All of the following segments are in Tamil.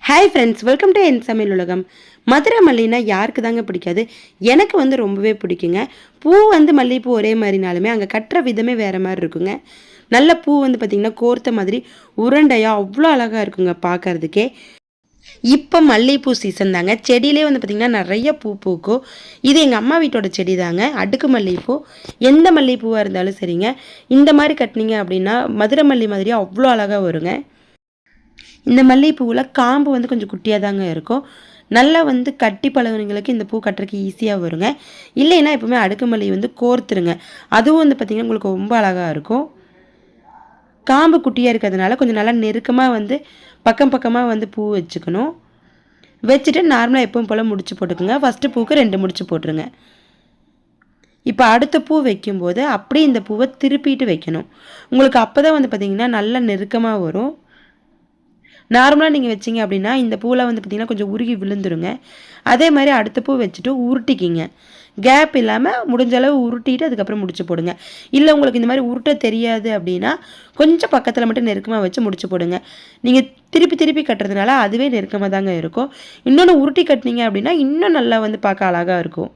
ஹாய் ஃப்ரெண்ட்ஸ், வெல்கம் டு என் சமையல் உலகம். மதுரை மல்லினா யாருக்கு தாங்க பிடிக்காது? எனக்கு ரொம்பவே பிடிக்குங்க. பூ மல்லிகைப்பூ ஒரே மாதிரினாலுமே அங்கே கட்டுற விதமே வேறு மாதிரி இருக்குங்க. நல்ல பூ பார்த்திங்கன்னா கோர்த்த மாதிரி உருண்டையாக அவ்வளோ அழகாக இருக்குங்க பார்க்கறதுக்கே. இப்போ மல்லிகைப்பூ சீசன் தாங்க. செடியிலே பார்த்திங்கன்னா நிறைய பூ பூக்கும். இது எங்கள் அம்மா வீட்டோட செடி தாங்க, அடுக்கு மல்லிகைப்பூ. எந்த மல்லிகைப்பூவாக இருந்தாலும் சரிங்க, இந்த மாதிரி கட்டினீங்க அப்படின்னா மதுரை மல்லி மாதிரியே அவ்வளோ அழகாக வருங்க. இந்த மல்லிகைப்பூவில் காம்பு கொஞ்சம் குட்டியாக தாங்க இருக்கும். நல்லா கட்டி பழகுனவங்களுக்கு இந்த பூ கட்டுறதுக்கு ஈஸியாக வருங்க. இல்லைன்னா எப்பவுமே அடுக்கு மல்லி கோர்த்துருங்க. அதுவும் பார்த்திங்கன்னா உங்களுக்கு ரொம்ப அழகாக இருக்கும். காம்பு குட்டியாக இருக்கிறதுனால கொஞ்சம் நல்லா நெருக்கமாக பக்கம் பக்கமாக பூ வச்சுக்கணும். வச்சுட்டு நார்மலாக எப்பவும் போல் முடிச்சு போட்டுக்குங்க. ஃபஸ்ட்டு பூக்கு 2 முடிச்சு போட்டுருங்க. இப்போ அடுத்த பூ வைக்கும்போது அப்படியே இந்த பூவை திருப்பிட்டு வைக்கணும். உங்களுக்கு அப்போ தான் பார்த்திங்கன்னா நல்லா நெருக்கமாக வரும். நார்மலாக நீங்கள் வச்சிங்க அப்படின்னா இந்த பூவில் பார்த்திங்கன்னா கொஞ்சம் உருகி விழுந்துருங்க. அதே மாதிரி அடுத்த பூ வச்சுட்டு உருட்டிக்கிங்க. கேப் இல்லாமல் முடிஞ்ச அளவு உருட்டிட்டு அதுக்கப்புறம் முடிச்சு போடுங்க. இல்லை உங்களுக்கு இந்த மாதிரி உருட்ட தெரியாது அப்படின்னா கொஞ்சம் பக்கத்தில் மட்டும் நெருக்கமாக வச்சு முடிச்சு போடுங்க. நீங்கள் திருப்பி திருப்பி கட்டுறதுனால அதுவே நெருக்கமாக தாங்க இருக்கும். இன்னொன்று உருட்டி கட்டினீங்க அப்படின்னா இன்னும் நல்லா பார்க்க அழகாக இருக்கும்.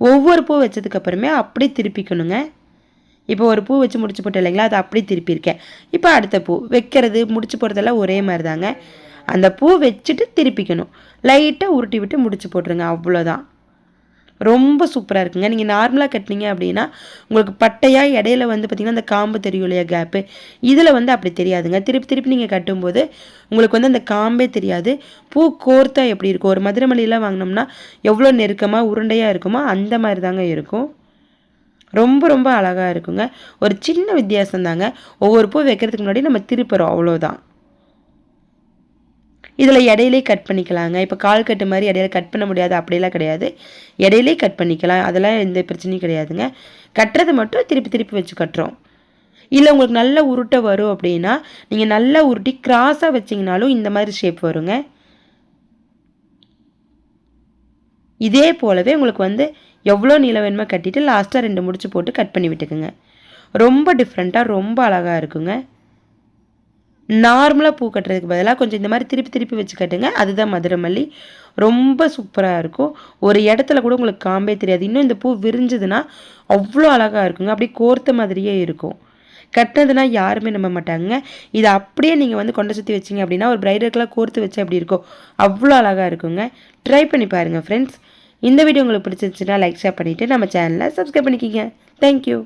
ஒவ்வொரு பூ வச்சதுக்கப்புறமே அப்படியே திருப்பிக்கணுங்க. இப்போ ஒரு பூ வச்சு முடிச்சு போட்டேன் இல்லைங்களா, அதை அப்படி திருப்பியிருக்கேன். இப்போ அடுத்த பூ வைக்கிறது முடிச்சு போடுறதெல்லாம் ஒரே மாதிரி தாங்க. அந்த பூ வச்சுட்டு திருப்பிக்கணும். லைட்டாக உருட்டி விட்டு முடிச்சு போட்டுருங்க, அவ்வளோதான். ரொம்ப சூப்பராக இருக்குங்க. நீங்கள் நார்மலாக கட்டினீங்க அப்படின்னா உங்களுக்கு பட்டையாக இடையில பார்த்திங்கன்னா அந்த காம்பு தெரியும் இல்லையா, கேப்பு. இதில் அப்படி தெரியாதுங்க. திருப்பி திருப்பி நீங்கள் கட்டும்போது உங்களுக்கு அந்த காம்பே தெரியாது. பூ கோர்த்தா எப்படி இருக்கும், ஒரு மதுரை மல்லியெல்லாம் வாங்கினோம்னா எவ்வளோ நெருக்கமாக உருண்டையாக இருக்குமோ அந்த மாதிரி தாங்க இருக்கும். ரொம்ப ரொம்ப அழகாக இருக்குங்க. ஒரு சின்ன வித்தியாசம் தாங்க. ஒவ்வொரு பூ வைக்கிறதுக்கு முன்னாடி நம்ம திருப்புறோம், அவ்வளோதான். இதில் இடையிலே கட் பண்ணிக்கலாங்க. இப்போ கால் கட்டு மாதிரி இடையில கட் பண்ண முடியாது அப்படியெல்லாம் கிடையாது. இடையிலே கட் பண்ணிக்கலாம், அதெல்லாம் எந்த பிரச்சனையும் கிடையாதுங்க. கட்டுறது மட்டும் திருப்பி திருப்பி வச்சு கட்டுறோம். இல்லை உங்களுக்கு நல்ல உருட்டை வரும் அப்படின்னா நீங்கள் நல்லா உருட்டி கிராஸாக வச்சிங்கனாலும் இந்த மாதிரி ஷேப் வருங்க. இதே போலவே உங்களுக்கு எவ்வளோ நீளம் வேணுமோ கட்டிட்டு லாஸ்ட்டாக 2 முடிச்சு போட்டு கட் பண்ணி விட்டுக்குங்க. ரொம்ப டிஃப்ரெண்ட்டாக ரொம்ப அழகாக இருக்குங்க. நார்மலாக பூ கட்டுறதுக்கு பதிலாக கொஞ்சம் இந்த மாதிரி திருப்பி திருப்பி வச்சு கட்டுங்க. அதுதான் மதுரை மல்லி. ரொம்ப சூப்பராக இருக்கும். ஒரு இடத்துல கூட உங்களுக்கு காம்பே தெரியாது. இன்னும் இந்த பூ விரிஞ்சதுன்னா அவ்வளோ அழகாக இருக்குங்க. அப்படியே கோர்த்த மாதிரியே இருக்கும். கட்டினதுனா யாருமே நம்ப மாட்டாங்க. இதை அப்படியே நீங்கள் கொண்டை சுற்றி வச்சிங்க அப்படின்னா ஒரு பிரைடருக்கெல்லாம் கோர்த்து வச்சு அப்படி இருக்கும், அவ்வளோ அழகாக இருக்குங்க. ட்ரை பண்ணி பாருங்கள் ஃப்ரெண்ட்ஸ். இந்த வீடியோ உங்களுக்கு பிடிச்சிருச்சுன்னா லைக் ஷேர் பண்ணிவிட்டு நம்ம சேனலை சப்ஸ்கிரைப் பண்ணிக்கிங்க. தேங்க்யூ.